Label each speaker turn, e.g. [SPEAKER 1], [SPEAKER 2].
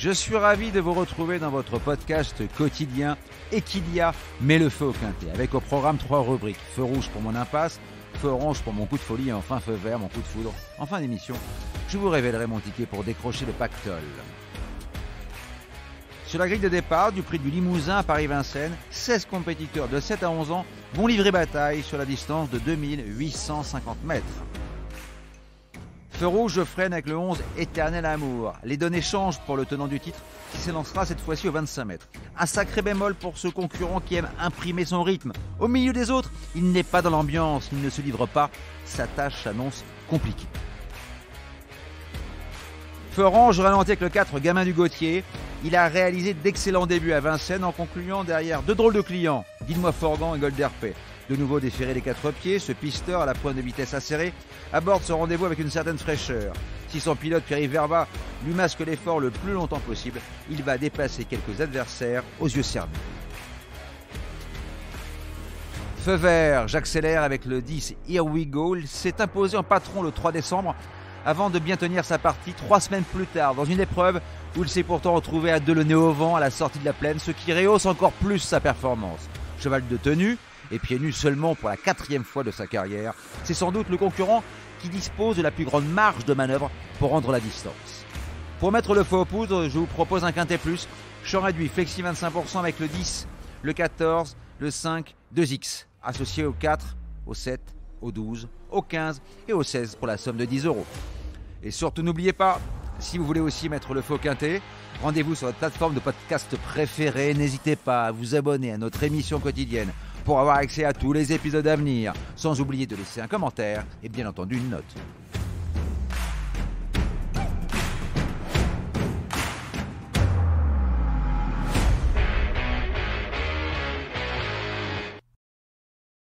[SPEAKER 1] Je suis ravi de vous retrouver dans votre podcast quotidien Equidia met le feu au quintet, avec au programme 3 rubriques. Feu rouge pour mon impasse, feu orange pour mon coup de folie et enfin feu vert, mon coup de foudre. En fin d'émission, je vous révélerai mon ticket pour décrocher le pactole. Sur la grille de départ du prix du Limousin à Paris-Vincennes, 16 compétiteurs de 7 à 11 ans vont livrer bataille sur la distance de 2850 mètres. Feu rouge, je freine avec le 11 Éternel Amour. Les données changent pour le tenant du titre qui s'élancera cette fois-ci aux 25 mètres. Un sacré bémol pour ce concurrent qui aime imprimer son rythme. Au milieu des autres, il n'est pas dans l'ambiance, il ne se livre pas. Sa tâche s'annonce compliquée. Feu orange, je ralentis avec le 4 Gamin du Gautier. Il a réalisé d'excellents débuts à Vincennes en concluant derrière deux drôles de clients, Dites-moi Forgan et Golderpé. De nouveau déféré les 4 pieds, ce pisteur à la pointe de vitesse acérée aborde ce rendez-vous avec une certaine fraîcheur. Si son pilote Pierre-Yves Verba lui masque l'effort le plus longtemps possible, il va dépasser quelques adversaires aux yeux cernés. Feu vert, j'accélère avec le 10 Here We Go. Il s'est imposé en patron le 3 décembre avant de bien tenir sa partie 3 semaines plus tard dans une épreuve où il s'est pourtant retrouvé à 2 le nez au vent à la sortie de la plaine, ce qui rehausse encore plus sa performance. Cheval de tenue et pieds nus seulement pour la 4e fois de sa carrière, c'est sans doute le concurrent qui dispose de la plus grande marge de manœuvre pour rendre la distance. Pour mettre le feu aux poudres, je vous propose un quintet plus, champ réduit flexi 25% avec le 10, le 14, le 5, 2X, associé au 4, au 7, au 12, au 15 et au 16 pour la somme de 10 €. Et surtout n'oubliez pas, si vous voulez aussi mettre le feu au quintet, rendez-vous sur votre plateforme de podcast préférée. N'hésitez pas à vous abonner à notre émission quotidienne pour avoir accès à tous les épisodes à venir, sans oublier de laisser un commentaire et bien entendu une note.